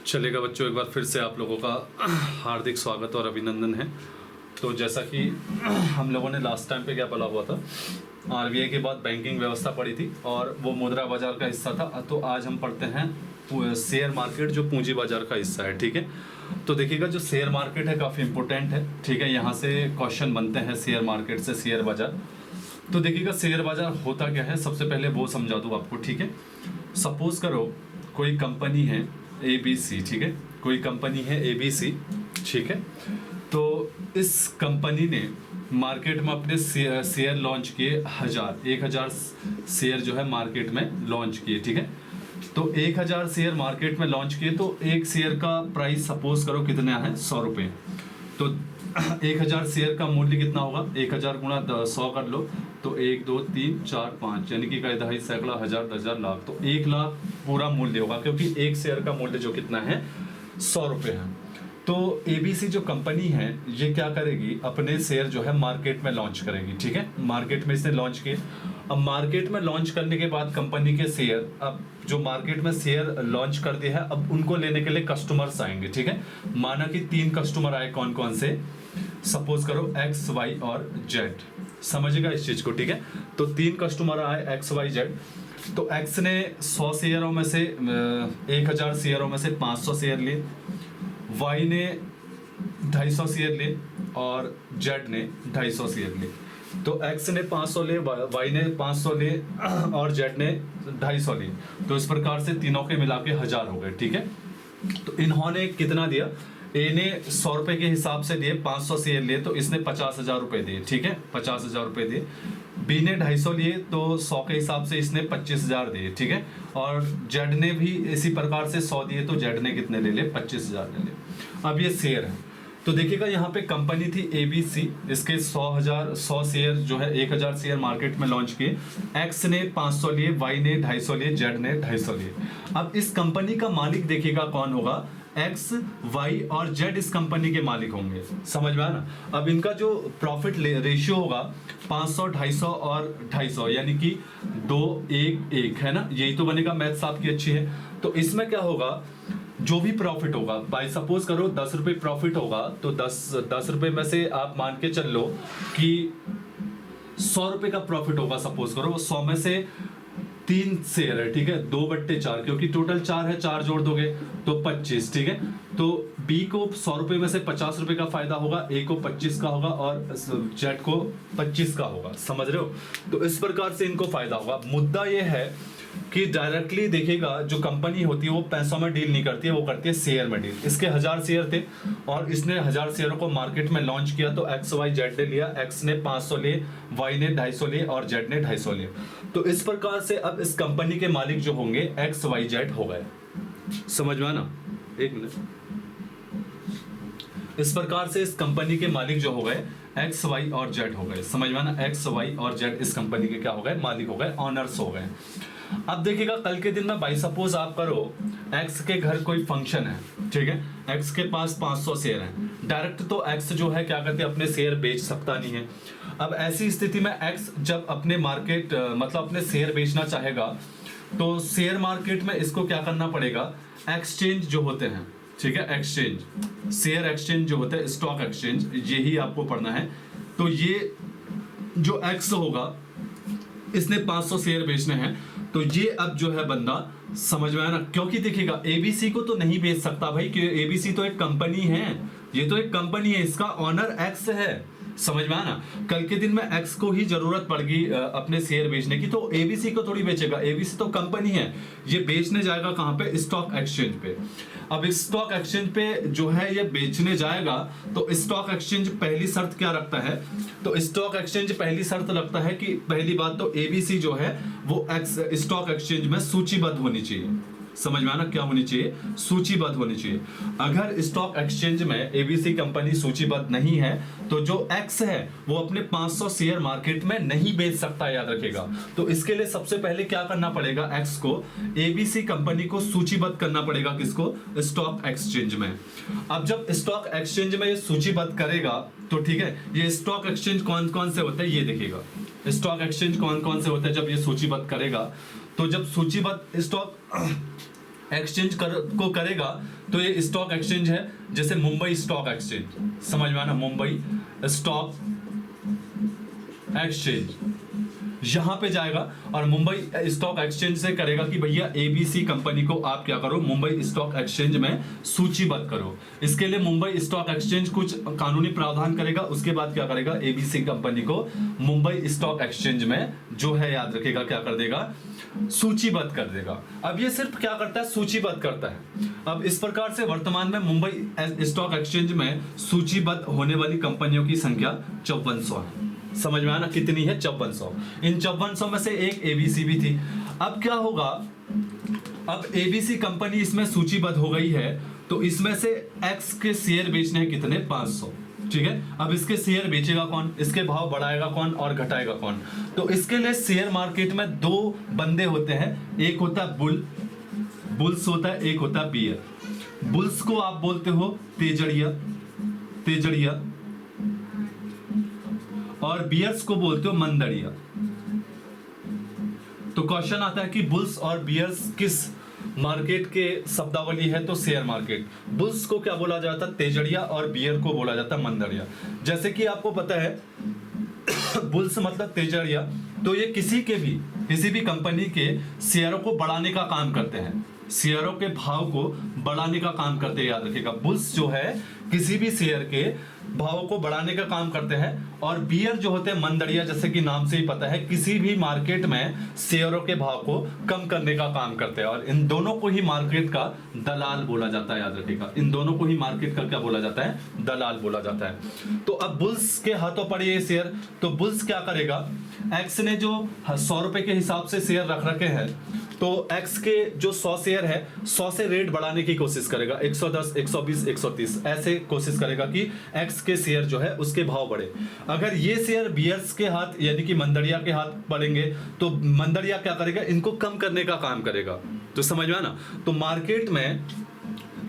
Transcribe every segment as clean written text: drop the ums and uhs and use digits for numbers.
चलेगा बच्चों, एक बार फिर से आप लोगों का हार्दिक स्वागत और अभिनंदन है। तो जैसा कि हम लोगों ने लास्ट टाइम पे क्या पढ़ा हुआ था, आरबीआई के बाद बैंकिंग व्यवस्था पढ़ी थी और वो मुद्रा बाजार का हिस्सा था। तो आज हम पढ़ते हैं शेयर मार्केट, जो पूंजी बाजार का हिस्सा है। ठीक है, तो देखिएगा जो शेयर मार्केट है काफ़ी इंपॉर्टेंट है। ठीक है, यहाँ से क्वेश्चन बनते हैं शेयर मार्केट से, शेयर बाजार। तो देखिएगा शेयर बाजार होता क्या है, सबसे पहले वो समझा दूँ आपको। ठीक है, सपोज करो कोई कंपनी है ABC। ठीक है, कोई कंपनी है ABC। ठीक है, तो इस कंपनी ने मार्केट में अपने शेयर लॉन्च किए 1000 शेयर जो है मार्केट में लॉन्च किए। ठीक है, तो 1000 शेयर मार्केट में लॉन्च किए, तो एक शेयर का प्राइस सपोज करो कितना है, 100 रुपये। तो 1000 शेयर का मूल्य कितना होगा, 1000 गुणा 100 कर लो, तो 1 2 3 4 5 यानी कि कई दहाई सैकड़ा हजार 10,000 लाख, तो 1 लाख पूरा मूल्य होगा, क्योंकि एक शेयर का मूल्य जो कितना है 100 रुपये है। तो ABC जो कंपनी है ये क्या करेगी, अपने शेयर जो है मार्केट में लॉन्च करेगी। ठीक है, मार्केट में इसने लॉन्च किए। अब मार्केट में लॉन्च करने के बाद कंपनी के शेयर, अब जो मार्केट में शेयर लॉन्च कर दिया है, अब उनको लेने के लिए कस्टमर्स आएंगे। ठीक है, माना कि 3 कस्टमर आए, कौन कौन से, सपोज करो X Y और Z। समझेगा इस चीज को। ठीक है, तो 3 कस्टमर आए X Y Z। तो X ने 100 शेयरों में से 1000 शेयरों में से 500 शेयर लिए, Y ने 250 शेयर लिए और Z ने 250 शेयर लिए। तो X ने 500 लिए, Y ने 500 लिए और Z ने 250 लिए। तो इस प्रकार से तीनों के मिला के 1000 हो गए। ठीक है, तो इन्होंने कितना दिया, A ने 100 रुपए के हिसाब से दिए, 500 शेयर लिए, तो इसने 50,000 रुपए दिए। ठीक है, 50,000 रुपए दिए। B ने 250 लिए, तो 100 के हिसाब से इसने 25,000 दिए। ठीक है, और Z ने भी इसी प्रकार से 100 दिए, तो Z ने कितने ले लिए, 25,000 ले लिए। अब ये शेयर है, तो देखिएगा यहाँ पे कंपनी थी ABC, इसके 100 शेयर जो है 1000 शेयर मार्केट में लॉन्च किए। X ने 500 लिए, Y ने 250 लिए, Z ने 250 लिए। अब इस कंपनी का मालिक देखिएगा कौन होगा, X, Y और Z इस कंपनी के मालिक होंगे। समझ में आया ना। अब इनका जो प्रॉफिट रेशियो होगा 500, 250 और 250, यानी कि 2 1 1 है ना, यही तो बनेगा। मैथ्स आपकी अच्छी है। तो इसमें क्या होगा, जो भी प्रॉफिट होगा, बाय सपोज करो 10 रुपए प्रॉफिट होगा, तो 10 रुपए में से आप मान के चल लो कि 100 रुपए का प्रॉफिट होगा। सपोज करो 100 में से 3 शेयर है। ठीक है, 2/4, क्योंकि टोटल 4 है, 4 जोड़ दोगे तो 25। ठीक है, तो B को 100 रुपए में से 50 रुपए का फायदा होगा, A को 25 का होगा और Z को 25 का होगा। समझ रहे हो। तो इस प्रकार से इनको फायदा होगा। मुद्दा ये है कि डायरेक्टली देखिएगा जो कंपनी होती है वो पैसों में डील नहीं करती है, वो करती है शेयर में डील। इसके 1000 शेयर थे और इसने 1000 शेयरों को मार्केट में लॉन्च किया, तो X Y Z ने लिया। X ने 500 लिए, Y ने 250 लिए और Z ने 250 लिए। तो इस प्रकार से अब इस कंपनी के मालिक जो होंगे X Y Z हो गए। समझ में आना, एक मिनट। इस प्रकार से इस कंपनी के मालिक जो हो गए X Y और Z हो गए। समझ में आना, X Y और Z इस कंपनी के क्या हो गए, मालिक हो गए, ऑनर्स हो गए। अब देखिएगा कल के दिन में बाई सपोज आप करो X के घर कोई फंक्शन है। ठीक है, X के पास 500 शेयर हैं। डायरेक्ट तो X जो है क्या करते हैं, अपने शेयर बेच सकता नहीं है। अब ऐसी स्थिति में X जब अपने मार्केट मतलब अपने शेयर बेचना चाहेगा, तो शेयर मार्केट में इसको क्या करना पड़ेगा, एक्सचेंज जो होते हैं। ठीक है, एक्सचेंज, शेयर एक्सचेंज जो होते हैं, स्टॉक एक्सचेंज, यही आपको पढ़ना है। तो ये जो X होगा, इसने 500 शेयर बेचने हैं, तो ये अब जो है बंदा, समझ में आया ना, क्योंकि देखिएगा ABC को तो नहीं बेच सकता भाई, क्योंकि ABC तो एक कंपनी है, ये तो एक कंपनी है, इसका ऑनर X है। समझ में आया ना। कल के दिन में X को ही जरूरत पड़ेगी अपने शेयर बेचने की, तो ABC को थोड़ी बेचेगा, ABC तो कंपनी है। ये बेचने जाएगा कहाँ पे, स्टॉक एक्सचेंज पे। अब स्टॉक एक्सचेंज पे जो है ये बेचने जाएगा, तो स्टॉक एक्सचेंज पहली शर्त क्या रखता है, तो स्टॉक एक्सचेंज पहली शर्त रखता है कि पहली बात तो ABC जो है वो स्टॉक एक्सचेंज में सूचीबद्ध होनी चाहिए। समझ में आना, क्या होनी चाहिए, सूचीबद्ध होनी चाहिए। अगर स्टॉक एक्सचेंज में ABC कंपनी सूचीबद्ध नहीं है, तो जो X है वो अपने 500 शेयर मार्केट में नहीं बेच सकता, याद रखेगा। तो इसके लिए सबसे पहले क्या करना पड़ेगा, X को ABC कंपनी को सूचीबद्ध करना पड़ेगा, किसको, स्टॉक एक्सचेंज में। अब जब स्टॉक एक्सचेंज में ये सूचीबद्ध करेगा, तो ठीक है, ये स्टॉक एक्सचेंज कौन कौन से होते हैं ये देखिएगा। स्टॉक एक्सचेंज कौन कौन से होते हैं जब ये सूचीबद्ध करेगा, तो जब सूचीबद्ध स्टॉक एक्सचेंज को करेगा तो ये स्टॉक एक्सचेंज है, जैसे मुंबई स्टॉक एक्सचेंज, समझ में आना, मुंबई स्टॉक एक्सचेंज यहां पे जाएगा और मुंबई स्टॉक एक्सचेंज से करेगा कि भैया एबीसी कंपनी को आप क्या करो, मुंबई स्टॉक एक्सचेंज में सूचीबद्ध करो। इसके लिए मुंबई स्टॉक एक्सचेंज कुछ कानूनी प्रावधान करेगा, उसके बाद क्या करेगा, एबीसी कंपनी को मुंबई स्टॉक एक्सचेंज में जो है याद रखेगा क्या कर देगा, सूचीबद्ध कर देगा। अब ये सिर्फ क्या करता है, सूचीबद्ध करता है। अब इस प्रकार से वर्तमान में मुंबई स्टॉक एक्सचेंज में सूचीबद्ध होने वाली कंपनियों की संख्या 5400 है। समझ में आना, कितनी है, 5400। इन 5400 में से एक एबीसी भी थी। अब क्या होगा, अब एबीसी कंपनी इसमें सूचीबद्ध हो गई है, तो इसमें से एक्स के शेयर बेचने हैं कितने, 500, ठीक है। अब इसके शेयर बेचेगा कौन, इसके भाव बढ़ाएगा कौन और घटाएगा कौन। तो इसके लिए शेयर मार्केट में दो बंदे होते हैं, एक होता है बुल्स होता है, एक होता है बियर। बुल्स को आप बोलते हो तेजड़िया और बियर्स को बोलते हो मंदड़िया। तो क्वेश्चन आता है कि बुल्स और बियर्स किस मार्केट के शब्दावली है, तो शेयर मार्केट। बुल्स को क्या बोला जाता है, तेजड़िया, और बियर को बोला जाता है मंदड़िया। जैसे कि आपको पता है बुल्स मतलब तेजड़िया, तो ये किसी भी कंपनी के शेयरों को बढ़ाने का काम करते हैं, शेयरों के भाव को बढ़ाने का काम करते हैं, याद रखिएगा। बुल्स जो है किसी भी शेयर के भाव को बढ़ाने का काम करते हैं, और बियर जो होते हैं मंदड़िया, जैसे कि नाम से ही पता है, किसी भी मार्केट में शेयरों के भाव को कम करने का काम करते हैं। और इन दोनों को ही मार्केट का दलाल बोला जाता है, याद रखिएगा। इन दोनों को ही मार्केट का क्या बोला जाता है, दलाल बोला जाता है। तो अब बुल्स के हाथों पड़े ये शेयर, तो बुल्स क्या करेगा, एक्स ने जो 100 रुपए के हिसाब से शेयर रख रखे हैं, तो एक्स के जो 100 शेयर है, 100 से रेट बढ़ाने की कोशिश करेगा, 110, 120, 130 ऐसे कोशिश करेगा कि एक्स के शेयर जो है उसके भाव बढ़े। अगर ये शेयर बियर्स के हाथ यानी कि मंदड़िया के हाथ पड़ेंगे, तो मंदड़िया क्या करेगा, इनको कम करने का काम करेगा। तो समझ में आना, तो मार्केट में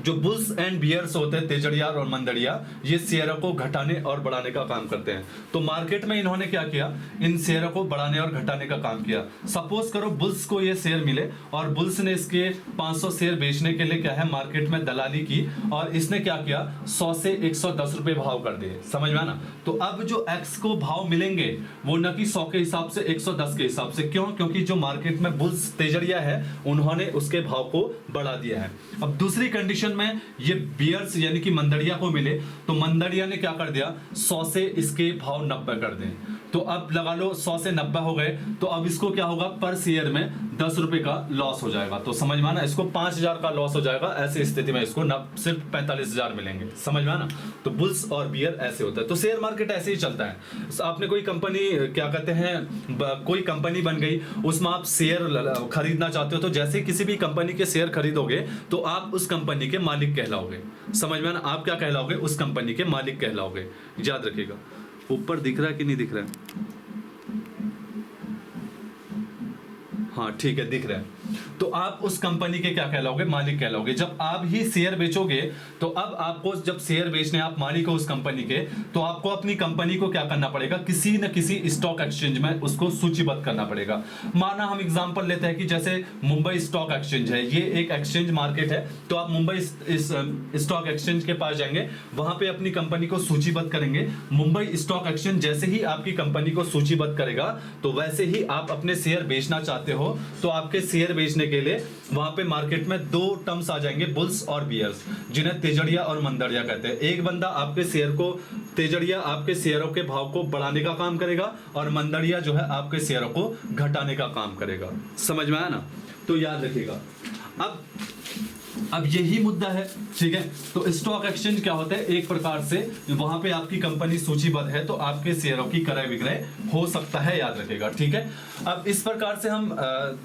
जो बुल्स एंड बियर्स होते हैं, तेजड़िया और मंदड़िया, ये शेयरों को घटाने और बढ़ाने का काम करते हैं। तो मार्केट में इन्होंने क्या किया, इन शेयरों को बढ़ाने और घटाने का काम किया। सपोज करो बुल्स को ये शेयर मिले और बुल्स ने इसके 500 शेयर बेचने के लिए क्या है, मार्केट में दलाली की, और इसने क्या किया, 100 से 110 रुपए भाव कर दिए। समझ में आना। तो अब जो एक्स को भाव मिलेंगे वो न कि 100 के हिसाब से, 110 के हिसाब से। क्यों, क्योंकि जो मार्केट में बुल्स तेजड़िया है उन्होंने उसके भाव को बढ़ा दिया है। अब दूसरी कंडीशन में ये बियर्स यानी कि मंदड़िया को मिले, तो मंदड़िया ने क्या कर दिया, 100 से इसके भाव 90 कर दें। तो अब लगा लो 100 से 90 हो गए, तो अब इसको क्या होगा, पर शेयर में 10 रुपए का लॉस हो जाएगा। तो समझ में आना, इसको 5000 का लॉस हो जाएगा। ऐसी स्थिति में इसको सिर्फ 45,000 मिलेंगे। समझ में आना। तो बुल्स और बियर ऐसे होता है। तो शेयर मार्केट ऐसे ही चलता है। आपने कोई कंपनी क्या कहते हैं, कोई कंपनी बन गई, उसमें आप शेयर खरीदना चाहते हो, तो जैसे किसी भी कंपनी के शेयर खरीदोगे तो आप उस कंपनी के मालिक कहलाओगे। समझ में आना, आप क्या कहलाओगे, उस कंपनी के मालिक कहलाओगे। याद रखिएगा। ऊपर दिख रहा है कि नहीं दिख रहा है, हाँ ठीक है, दिख रहा है। तो आप उस कंपनी के क्या कहलाओगे, मालिक कहलाओगे। जब आप ही शेयर बेचोगे, तो अब आपको जब शेयर बेचने आप मालिक हो उस कंपनी के, तो आपको अपनी कंपनी को क्या करना पड़ेगा, किसी न किसी स्टॉक एक्सचेंज में उसको सूचीबद्ध करना पड़ेगा। माना हम एग्जांपल लेते हैं कि जैसे मुंबई स्टॉक एक्सचेंज है, ये एक एक्सचेंज मार्केट है, तो आप मुंबई स्टॉक एक्सचेंज के पास जाएंगे, वहां पे अपनी कंपनी को सूचीबद्ध करेंगे। मुंबई स्टॉक एक्सचेंज जैसे ही आपकी कंपनी को सूचीबद्ध करेगा, तो वैसे ही आप अपने शेयर बेचना चाहते हो, तो आपके शेयर बेचने के लिए वहां पे मार्केट में दो टर्म्स आ जाएंगे, बुल्स और बियर्स, जिन्हें तेजड़िया और मंदड़िया कहते हैं। एक बंदा आपके शेयर को, तेजड़िया आपके शेयरों के भाव को बढ़ाने का काम करेगा, और मंदड़िया जो है आपके शेयरों को घटाने का काम करेगा। समझ में आया ना। तो याद रखिएगा। अब यही मुद्दा है, ठीक है। तो स्टॉक एक्सचेंज क्या होता है, एक प्रकार से वहां पे आपकी कंपनी सूचीबद्ध है, तो आपके शेयरों की क्रय विक्रय हो सकता है, याद रखिएगा, ठीक है। अब इस प्रकार से हम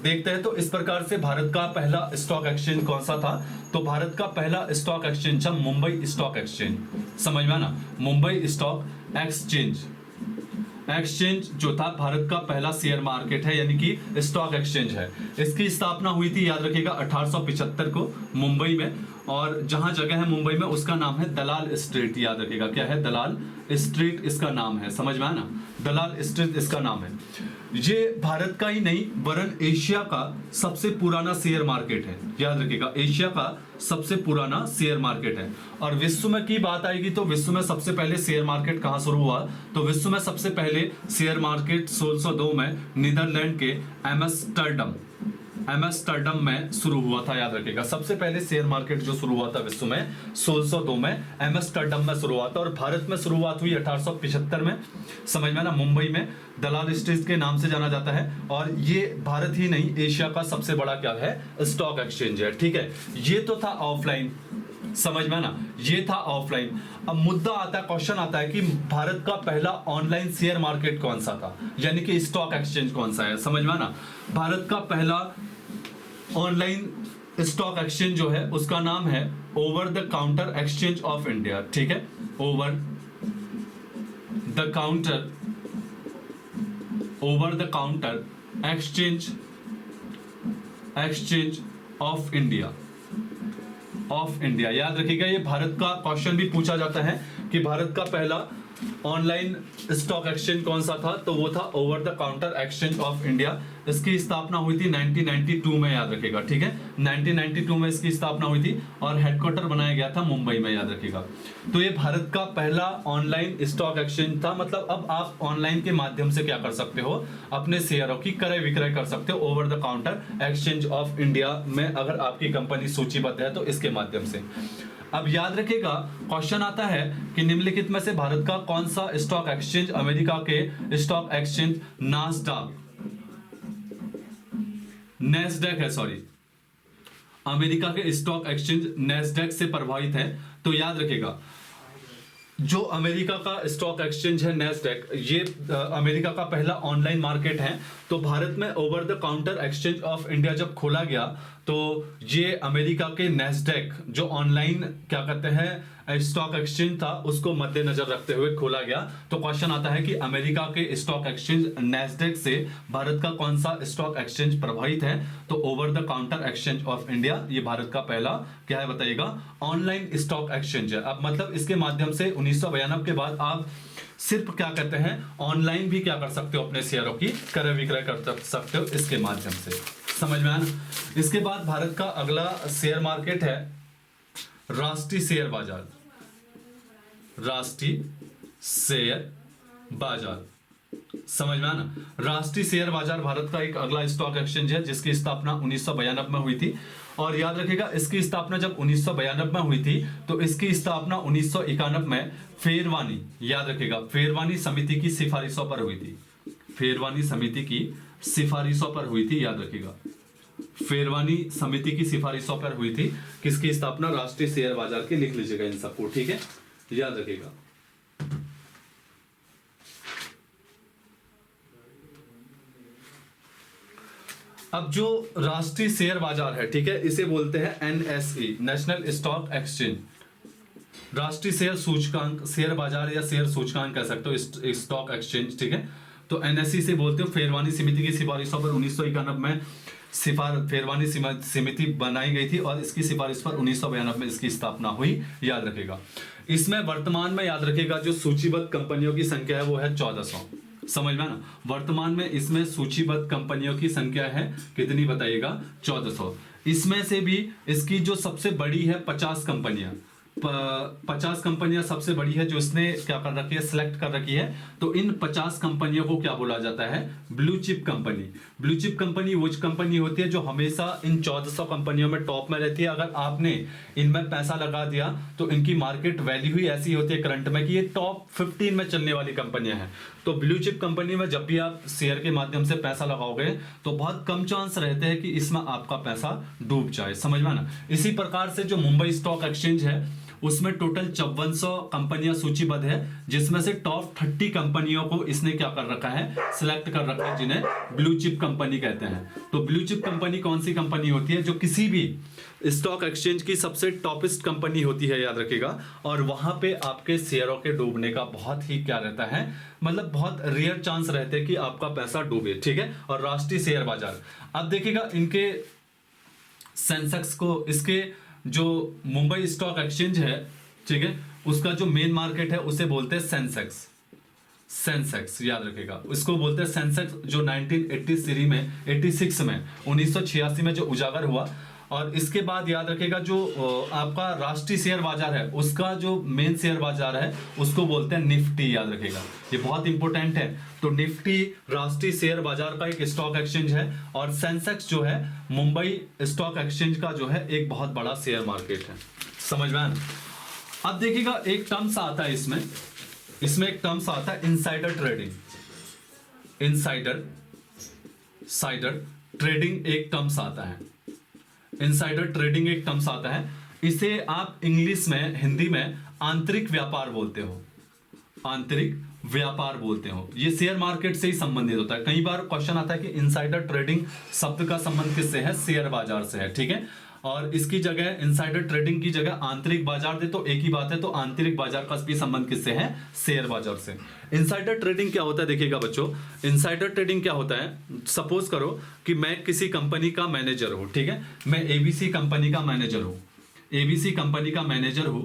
देखते हैं, तो इस प्रकार से भारत का पहला स्टॉक एक्सचेंज कौन सा था, तो भारत का पहला स्टॉक एक्सचेंज था मुंबई स्टॉक एक्सचेंज। समझ में आना, मुंबई स्टॉक एक्सचेंज जो था भारत का पहला शेयर मार्केट है, यानी कि स्टॉक एक्सचेंज है। इसकी स्थापना हुई थी, याद रखिएगा, 1875 को मुंबई में, और जहां जगह है मुंबई में उसका नाम है दलाल स्ट्रीट, याद रखिएगा। क्या है? दलाल स्ट्रीट इसका नाम है, समझ में आया ना? दलाल स्ट्रीट इसका नाम है। ये भारत का ही नहीं वरन एशिया का सबसे पुराना शेयर मार्केट है, याद रखिएगा। एशिया का सबसे पुराना शेयर मार्केट है। और विश्व में की बात आएगी तो विश्व में सबसे पहले शेयर मार्केट कहां शुरू हुआ? तो विश्व में सबसे पहले शेयर मार्केट 1602 में नीदरलैंड के एम्स्टर्डम में शुरू हुआ था, याद रखिएगा। सबसे पहले शेयर मार्केट जो शुरू हुआ था विश्व में 1602 में एम्स्टर्डम में शुरू हुआ था। और भारत में शुरुआत हुई 1875 में, समझ में ना? मुंबई में दलाल स्ट्रीट के नाम से जाना जाता है। और ये भारत ही नहीं एशिया का सबसे बड़ा क्या है? स्टॉक एक्सचेंज है, ठीक है। ये तो था ऑफलाइन, समझ में ना? ये था ऑफलाइन। अब मुद्दा आता है, क्वेश्चन आता है कि भारत का पहला ऑनलाइन शेयर मार्केट कौन सा था, यानी कि स्टॉक एक्सचेंज कौन सा है, समझ में ना? भारत का पहला ऑनलाइन स्टॉक एक्सचेंज जो है उसका नाम है over the counter exchange of India, ठीक है। Over the counter exchange of India, याद रखिएगा। ये भारत का क्वेश्चन भी पूछा जाता है कि भारत का पहला ऑनलाइन स्टॉक एक्सचेंज कौन सा था, तो वो था over the counter exchange of India. इसकी स्थापना हुई थी 1992 में, याद रखिएगा, ठीक है। 1992 में इसकी स्थापना हुई थी और हेडक्वार्टर बनाया गया था मुंबई में, याद रखिएगा। तो ये भारत का पहला ऑनलाइन स्टॉक एक्सचेंज था। मतलब अब आप ऑनलाइन के माध्यम से क्या कर सकते हो? अपने शेयरों की क्रय विक्रय कर सकते हो over the counter exchange of India में, अगर आपकी कंपनी सूचीबद्ध है तो इसके माध्यम से। अब याद रखिएगा, क्वेश्चन आता है कि निम्नलिखित में से भारत का कौन सा स्टॉक एक्सचेंज अमेरिका के स्टॉक एक्सचेंज नैस्डैक है, सॉरी, अमेरिका के स्टॉक एक्सचेंज नैस्डैक से प्रभावित है। तो याद रखिएगा, जो अमेरिका का स्टॉक एक्सचेंज है नैस्डैक, ये अमेरिका का पहला ऑनलाइन मार्केट है। तो भारत में over the counter exchange of India जब खोला गया तो ये अमेरिका के नैस्डैक जो ऑनलाइन क्या कहते हैं स्टॉक एक्सचेंज था उसको मद्देनजर रखते हुए खोला गया। तो क्वेश्चन आता है कि अमेरिका के स्टॉक एक्सचेंज नैस्डैक से भारत का कौन सा स्टॉक एक्सचेंज प्रभावित है? तो over the counter exchange of India, ये भारत का पहला क्या है बताइएगा? ऑनलाइन स्टॉक एक्सचेंज है। अब मतलब इसके माध्यम से 1992 के बाद आप सिर्फ क्या कहते हैं ऑनलाइन भी क्या कर सकते हो? अपने शेयरों की क्रय विक्रय कर सकते हो इसके माध्यम से, समझ में आया ना? इसके बाद भारत का अगला शेयर मार्केट है राष्ट्रीय शेयर बाजार। राष्ट्रीय शेयर बाजार, समझ में आया ना? राष्ट्रीय शेयर बाजार भारत का एक अगला स्टॉक एक्सचेंज है जिसकी स्थापना 1992 में हुई थी। और याद रखिएगा, इसकी स्थापना जब 1992 में हुई थी तो इसकी स्थापना 1991 में फेरवानी, याद रखिएगा, फेरवानी समिति की सिफारिशों पर हुई थी। फेरवानी समिति की सिफारिशों पर हुई थी, याद रखिएगा। फेरवानी समिति की सिफारिशों पर हुई थी। किसकी स्थापना? राष्ट्रीय शेयर बाजार की, लिख लीजिएगा इन सबको, ठीक है, याद रखिएगा। अब जो राष्ट्रीय शेयर बाजार है, ठीक है, इसे बोलते हैं NSE, नेशनल स्टॉक एक्सचेंज। राष्ट्रीय शेयर सूचकांक, शेयर बाजार या शेयर सूचकांक कह सकते हो, स्टॉक एक्सचेंज, ठीक है। तो NSE से बोलते हो। फेरवानी समिति की सिफारिशों पर 1991 में फेरवानी समिति बनाई गई थी और इसकी सिफारिश पर 1992 में इसकी स्थापना हुई, याद रखेगा। इसमें वर्तमान में याद रखेगा जो सूचीबद्ध कंपनियों की संख्या है वो है 1400, समझ में ना? वर्तमान में इसमें सूचीबद्ध कंपनियों की संख्या है कितनी बताइएगा? 1400। इसमें से भी इसकी जो सबसे बड़ी है 50 कंपनियां, 50 कंपनियां सबसे बड़ी है जो इसने क्या कर रखी है? सिलेक्ट कर रखी है। तो इन 50 कंपनियों को क्या बोला जाता है? Blue chip company. Blue chip company वो कंपनी होती है जो हमेशा इन 1400 कंपनियों में टॉप में रहती है। अगर आपने इनमें पैसा लगा दिया तो इनकी मार्केट वैल्यू ही ऐसी होती है करंट में कि ये टॉप 15 में चलने वाली कंपनियां हैं। तो ब्लू चिप कंपनी में जब भी आप शेयर के माध्यम से पैसा लगाओगे तो बहुत कम चांस रहते हैं कि इसमें आपका पैसा डूब जाए, समझ में ना? इसी प्रकार से जो मुंबई स्टॉक एक्सचेंज है उसमें टोटल 5400 कंपनियां सूचीबद्ध है, जिसमें से टॉप 30 कंपनियों को इसने क्या कर रखा है? सिलेक्ट कर रखा है, जिन्हें ब्लू चिप कंपनी कहते हैं। तो ब्लू चिप कंपनी कौन सी कंपनी होती है? जो किसी भी स्टॉक एक्सचेंज की सबसे टॉपिस्ट कंपनी होती है, याद रखिएगा। और वहां पे आपके शेयरों के डूबने का बहुत ही क्या रहता है, मतलब बहुत रेयर चांस रहते हैं कि आपका पैसा डूबे, ठीक है। और राष्ट्रीय शेयर बाजार, अब देखिएगा इनके सेंसेक्स को, इसके जो मुंबई स्टॉक एक्सचेंज है, ठीक है, उसका जो मेन मार्केट है उसे बोलते हैं सेंसेक्स। सेंसेक्स याद रखेगा, इसको बोलते हैं सेंसेक्स, जो 1986 में 1986 में जो उजागर हुआ। और इसके बाद याद रखेगा जो आपका राष्ट्रीय शेयर बाजार है, उसका जो मेन शेयर बाजार है उसको बोलते हैं निफ्टी, याद रखेगा, ये बहुत इंपॉर्टेंट है। तो निफ्टी राष्ट्रीय शेयर बाजार का एक स्टॉक एक्सचेंज है, और सेंसेक्स जो है मुंबई स्टॉक एक्सचेंज का जो है एक बहुत बड़ा शेयर मार्केट है। समझ में आया ना? अब देखिएगा एक टर्म्स आता है इसमें एक टर्म्स आता है इनसाइडर ट्रेडिंग। इनसाइडर ट्रेडिंग एक टर्म्स आता है, इनसाइडर ट्रेडिंग एक टर्म्स आता है। इसे आप इंग्लिश में, हिंदी में आंतरिक व्यापार बोलते हो, आंतरिक व्यापार बोलते हो। ये शेयर मार्केट से ही संबंधित होता है। कई बार क्वेश्चन आता है कि इनसाइडर ट्रेडिंग शब्द का संबंध किससे है? शेयर बाजार से है, ठीक है। और इसकी जगह इनसाइडर ट्रेडिंग की जगह आंतरिक बाजार दे तो एक ही बात है, तो आंतरिक बाजार का भी संबंध किससे है? शेयर बाजार से। इनसाइडर ट्रेडिंग क्या होता है देखिएगा बच्चों, इनसाइडर ट्रेडिंग क्या होता है, सपोज करो कि मैं किसी कंपनी का मैनेजर हूं, ठीक है, मैं एबीसी कंपनी का मैनेजर हूं, एबीसी कंपनी का मैनेजर हूं,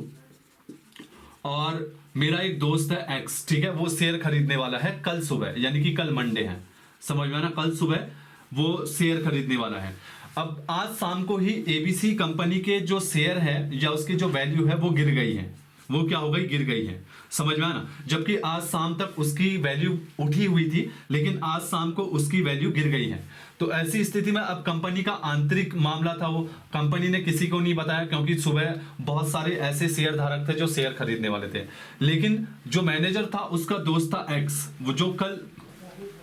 और मेरा एक दोस्त है एक्स, ठीक है, वो शेयर खरीदने वाला है कल सुबह, यानी कि कल मंडे है, समझ में आना, कल सुबह वो शेयर खरीदने वाला है। अब आज शाम को ही एबीसी कंपनी के जो शेयर है या उसकी जो वैल्यू है वो गिर गई है, वो क्या हो गई? गिर गई है, समझ में आना। जबकि आज शाम तक उसकी वैल्यू उठी हुई थी, लेकिन आज शाम को उसकी वैल्यू गिर गई है। तो ऐसी स्थिति में अब कंपनी का आंतरिक मामला था, वो कंपनी ने किसी को नहीं बताया, क्योंकि सुबह बहुत सारे ऐसे शेयर धारक थे जो शेयर खरीदने वाले थे। लेकिन जो मैनेजर था उसका दोस्त था एक्स, वो जो कल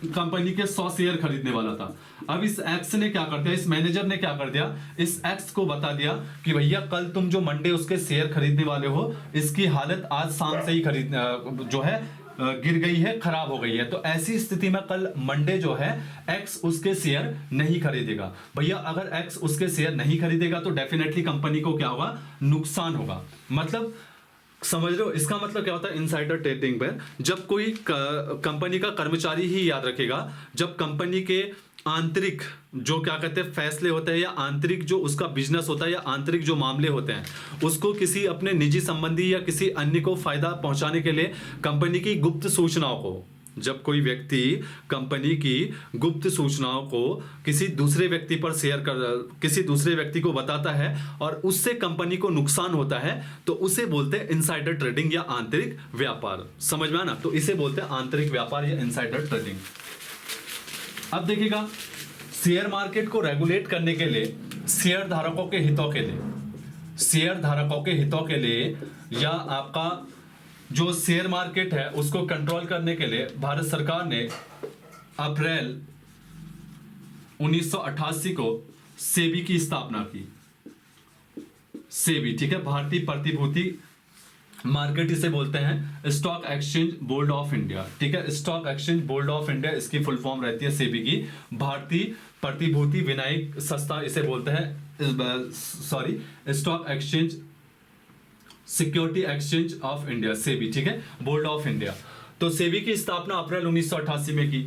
कंपनी के 100 शेयर खरीदने वाला था। अब इस एक्स ने क्या कर दिया, इस मैनेजर ने क्या कर दिया, इस एक्स को बता दिया कि भैया कल तुम जो मंडे उसके शेयर खरीदने वाले हो, इसकी हालत आज शाम से ही जो है गिर गई है, खराब हो गई है। तो ऐसी स्थिति में कल मंडे जो है एक्स उसके शेयर नहीं खरीदेगा। भैया अगर एक्स उसके शेयर नहीं खरीदेगा तो डेफिनेटली कंपनी को क्या होगा? नुकसान होगा। मतलब समझ रहे हो, इसका मतलब क्या होता है इनसाइडर ट्रेडिंग पर, जब कोई कंपनी का कर्मचारी ही, याद रखेगा, जब कंपनी के आंतरिक जो क्या कहते हैं फैसले होते हैं, या आंतरिक जो उसका बिजनेस होता है, या आंतरिक जो मामले होते हैं, उसको किसी अपने निजी संबंधी या किसी अन्य को फायदा पहुंचाने के लिए कंपनी की गुप्त सूचनाओं को, जब कोई व्यक्ति कंपनी की गुप्त सूचनाओं को किसी दूसरे व्यक्ति पर शेयर कर, किसी दूसरे व्यक्ति को बताता है और उससे कंपनी को नुकसान होता है, तो उसे बोलते हैं इनसाइडर ट्रेडिंग या आंतरिक व्यापार। समझ में आना? तो इसे बोलते हैं आंतरिक व्यापार या इनसाइडर ट्रेडिंग। अब देखिएगा, शेयर मार्केट को रेगुलेट करने के लिए, शेयर धारकों के हितों के लिए, शेयर धारकों के हितों के लिए, या आपका जो शेयर मार्केट है उसको कंट्रोल करने के लिए भारत सरकार ने अप्रैल 1988 को सेबी की स्थापना की। सेबी, ठीक है, भारतीय प्रतिभूति मार्केट इसे बोलते हैं, stock exchange board of India, ठीक है, stock exchange board of India इसकी फुल फॉर्म रहती है सेबी की। भारतीय प्रतिभूति विनायक संस्था इसे बोलते हैं, sorry, stock exchange security exchange of India, SEBI, ठीक है, बोर्ड ऑफ इंडिया। तो सेबी की स्थापना अप्रैल 1988 में की।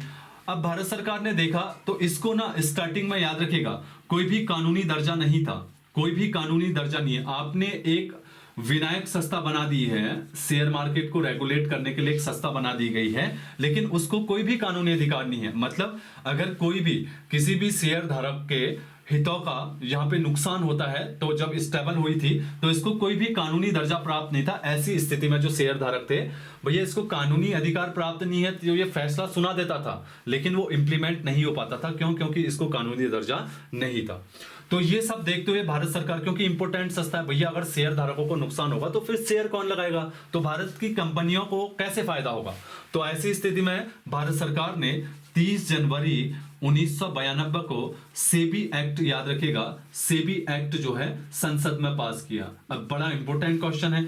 अब भारत सरकार ने देखा तो इसको ना स्टार्टिंग में, याद रखेगा, कोई भी कानूनी दर्जा नहीं था, कोई भी कानूनी दर्जा नहीं है। आपने एक विनायक संस्था बना दी है, शेयर मार्केट को रेगुलेट करने के लिए एक संस्था बना दी गई है, लेकिन उसको कोई भी कानूनी अधिकार नहीं है। मतलब अगर कोई भी किसी भी शेयर धारक के हितों का यहाँ पे नुकसान होता है, तो जब स्टेबल हुई थी तो इसको कोई भी कानूनी दर्जा प्राप्त नहीं था। ऐसी स्थिति में जो शेयर धारक थे, भैया इसको कानूनी अधिकार प्राप्त नहीं है, तो ये फैसला सुना देता था, लेकिन वो इंप्लीमेंट नहीं हो पाता था। क्यों? क्योंकि इसको कानूनी दर्जा नहीं था। तो ये सब देखते हुए भारत सरकार, क्योंकि इंपोर्टेंट सस्ता है भैया, अगर शेयर धारकों को नुकसान होगा तो फिर शेयर कौन लगाएगा? तो भारत की कंपनियों को कैसे फायदा होगा? तो ऐसी स्थिति में भारत सरकार ने 30 जनवरी 1992 को सेबी एक्ट, याद रखिएगा, सेबी एक्ट जो है संसद में पास किया। अब बड़ा इंपॉर्टेंट क्वेश्चन है,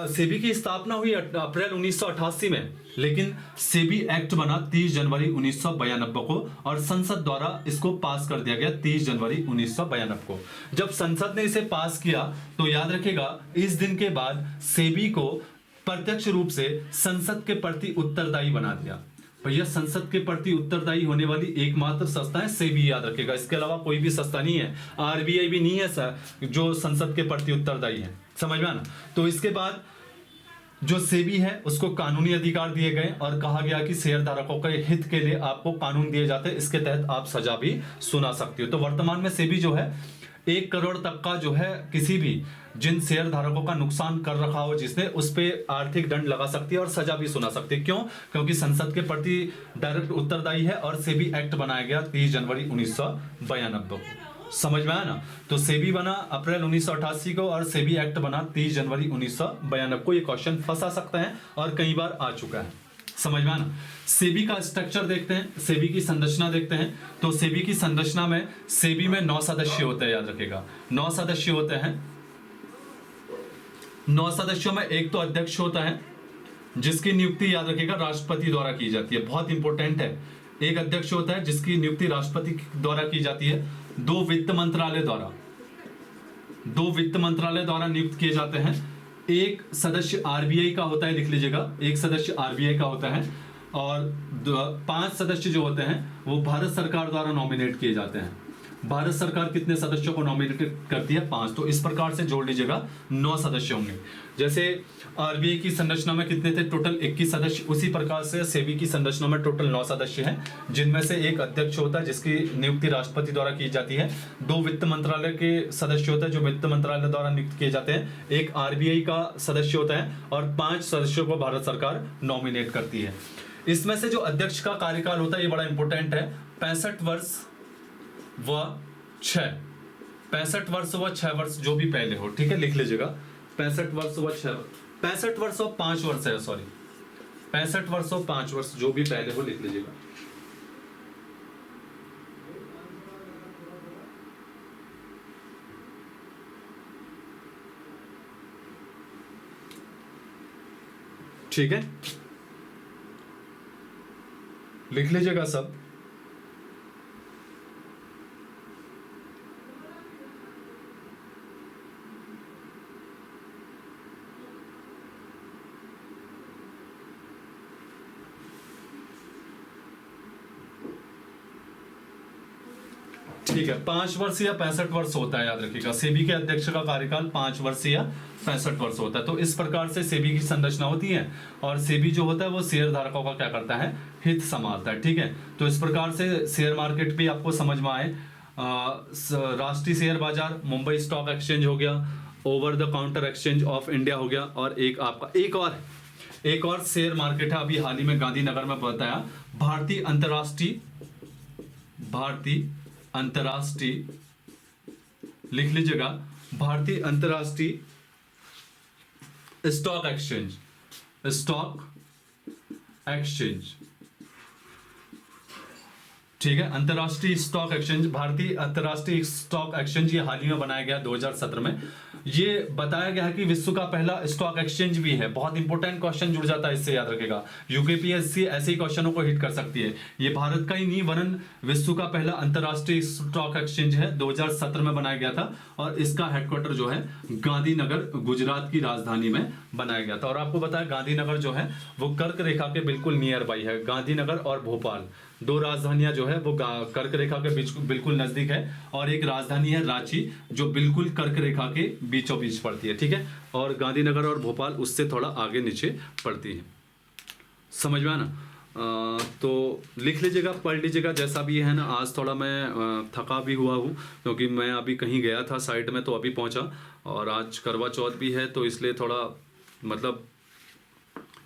सेबी की स्थापना हुई अप्रैल 1988 में, लेकिन सेबी एक्ट बना 30 जनवरी 1992 को, और संसद द्वारा इसको पास कर दिया गया 30 जनवरी 1992 को। जब संसद ने इसे पास किया तो याद रखिएगा, इस दिन के बाद सेबी को प्रत्यक्ष रूप से संसद के प्रति उत्तरदायी बना दिया। भैया संसद के प्रति उत्तरदायी होने वाली एकमात्र संस्था है सेबी, याद रखेगा। इसके अलावा कोई भी संस्था नहीं है, आरबीआई भी नहीं है सर जो संसद के प्रति उत्तरदायी है, समझ में आना। तो इसके बाद जो सेबी है उसको कानूनी अधिकार दिए गए और कहा गया कि शेयर धारकों के हित के लिए आपको कानून दिए जाते हैं, इसके तहत आप सजा भी सुना सकती हो। तो वर्तमान में सेबी जो है 1 करोड़ तक का जो है किसी भी जिन शेयर धारकों का नुकसान कर रखा हो जिसने, उस पे आर्थिक दंड लगा सकती है और सजा भी सुना सकती है। क्यों? क्योंकि संसद के प्रति डायरेक्ट उत्तरदायी है और सेबी एक्ट बनाया गया 30 जनवरी 1992 को, समझ में आया ना। तो सेबी बना अप्रैल 1988 को और सेबी एक्ट बना 30 जनवरी 1992 को। ये क्वेश्चन फंसा सकता है और कई बार आ चुका है, समझ में आना। सेबी का स्ट्रक्चर देखते हैं, सेबी की संरचना देखते हैं। तो सेबी की संरचना में सेबी में 9 सदस्य होते हैं, याद रखेगा 9 सदस्य होते हैं। 9 सदस्यों में एक तो अध्यक्ष होता है जिसकी नियुक्ति याद रखेगा राष्ट्रपति द्वारा की जाती है, बहुत इंपॉर्टेंट है। एक अध्यक्ष होता है जिसकी नियुक्ति राष्ट्रपति द्वारा की जाती है। 2 वित्त मंत्रालय द्वारा नियुक्त किए जाते हैं। एक सदस्य आरबीआई का होता है, लिख लीजिएगा, एक सदस्य आरबीआई का होता है और 5 सदस्य जो होते हैं वो भारत सरकार द्वारा नॉमिनेट किए जाते हैं। भारत सरकार कितने सदस्यों को नॉमिनेट करती है? 5। तो इस प्रकार से जोड़ लीजिएगा 9 सदस्य होंगे। जैसे आरबीआई की संरचना में कितने थे? टोटल 21 सदस्य। उसी प्रकार से सेबी की संरचना में टोटल 9 सदस्य हैं, जिनमें से एक अध्यक्ष होता है जिसकी नियुक्ति राष्ट्रपति द्वारा की जाती है। 2 वित्त मंत्रालय के सदस्य होते हैं जो वित्त मंत्रालय द्वारा नियुक्त किए जाते हैं। एक आरबीआई का सदस्य होता है और 5 सदस्यों को भारत सरकार नॉमिनेट करती है। इसमें से जो अध्यक्ष का कार्यकाल होता है ये बड़ा इंपॉर्टेंट है, 65 वर्ष व 6 वर्ष जो भी पहले हो, ठीक है, लिख लीजिएगा 65 वर्ष व 65 वर्ष और 5 वर्ष है, सॉरी 65 वर्ष और 5 वर्ष जो भी पहले हो, लिख लीजिएगा। ठीक है, लिख लीजिएगा सब। ठीक है, 5 वर्ष या 65 वर्ष होता है, याद रखिएगा। सेबी के अध्यक्ष का कार्यकाल 5 वर्ष या 65 वर्ष होता है। तो इस प्रकार से सेबी की संरचना होती है और सेबी जो होता है वो शेयर धारकों का क्या करता है? हित संभालता है, ठीक है। तो इस प्रकार से शेयर मार्केट भी आपको समझ में आए। राष्ट्रीय शेयर बाजार मुंबई स्टॉक एक्सचेंज हो गया, over the counter exchange of India हो गया, और एक आपका एक और शेयर मार्केट है, अभी हाल ही में गांधीनगर में बताया, भारतीय अंतरराष्ट्रीय लिख लीजिएगा, भारतीय अंतरराष्ट्रीय स्टॉक एक्सचेंज, ठीक है। अंतरराष्ट्रीय स्टॉक एक्सचेंज, भारतीय अंतरराष्ट्रीय स्टॉक एक्सचेंज, ये हाल ही में बनाया गया 2017 में। ये बताया गया है कि विश्व का पहला स्टॉक एक्सचेंज भी है। बहुत इंपॉर्टेंट क्वेश्चन जुड़ जाता है इससे, याद रखेगा। यूकेपीएससी ऐसे ही क्वेश्चनों को हिट कर सकती है। ये भारत का ही नहीं वरन विश्व का पहला अंतरराष्ट्रीय स्टॉक एक्सचेंज है, 2017 में बनाया गया था और इसका हेडक्वार्टर जो है गांधीनगर गुजरात की राजधानी में बनाया गया था। और आपको बताया गांधीनगर जो है वो कर्क रेखा के बिल्कुल नियर बाई है। गांधीनगर और भोपाल 2 राजधानियां जो है वो कर्क रेखा के बीच बिल्कुल नजदीक है, और एक राजधानी है रांची जो बिल्कुल कर्क रेखा के बीचों बीच पड़ती है, ठीक है। और गांधीनगर और भोपाल उससे थोड़ा आगे नीचे पड़ती है, समझ में आना। तो लिख लीजिएगा, पढ़ लीजिएगा जैसा भी है ना। आज थोड़ा मैं थका भी हुआ हूँ क्योंकि मैं अभी कहीं गया था साइट में, तो अभी पहुँचा, और आज करवा चौथ भी है तो इसलिए थोड़ा मतलब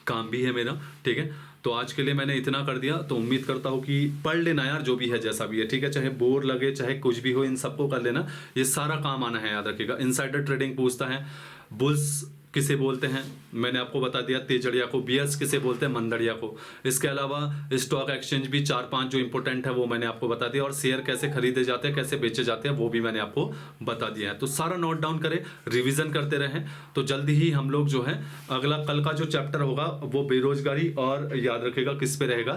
काम भी है मेरा, ठीक है। तो आज के लिए मैंने इतना कर दिया। तो उम्मीद करता हूँ कि पढ़ लेना यार, जो भी है जैसा भी है, ठीक है। चाहे बोर लगे चाहे कुछ भी हो, इन सबको कर लेना, ये सारा काम आना है, याद रखिएगा। इनसाइडर ट्रेडिंग पूछता है, बुल्स किसे बोलते हैं मैंने आपको बता दिया, तेजड़िया को। बियर्स किसे बोलते हैं? मंदड़िया को। इसके अलावा स्टॉक एक्सचेंज भी 4-5 जो इंपॉर्टेंट है वो मैंने आपको बता दिया, और शेयर कैसे खरीदे जाते हैं कैसे बेचे जाते हैं वो भी मैंने आपको बता दिया है। तो सारा नोट डाउन करें, रिविजन करते रहें, तो जल्दी ही हम लोग जो है अगला कल का जो चैप्टर होगा वो बेरोजगारी, और याद रखेगा किस पे रहेगा,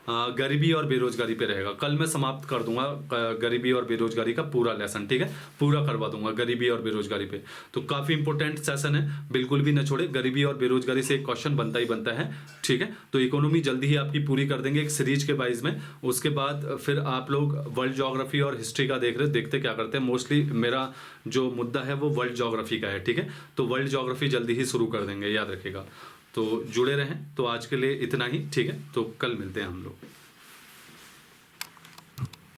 गरीबी और बेरोजगारी पे रहेगा। कल मैं समाप्त कर दूंगा गरीबी और बेरोजगारी का पूरा लेसन, ठीक है, पूरा करवा दूंगा गरीबी और बेरोजगारी पे। तो काफ़ी इंपॉर्टेंट सेशन है, बिल्कुल भी न छोड़े। गरीबी और बेरोजगारी से एक क्वेश्चन बनता ही बनता है, ठीक है। तो इकोनॉमी जल्दी ही आपकी पूरी कर देंगे एक सीरीज के वाइज में। उसके बाद फिर आप लोग वर्ल्ड ज्योग्राफी और हिस्ट्री का देख रहे, देखते क्या करते हैं। मोस्टली मेरा जो मुद्दा है वो वर्ल्ड ज्योग्राफी का है, ठीक है। तो वर्ल्ड ज्योग्राफी जल्दी ही शुरू कर देंगे, याद रखिएगा। तो जुड़े रहें। तो आज के लिए इतना ही, ठीक है। तो कल मिलते हैं हम लोग।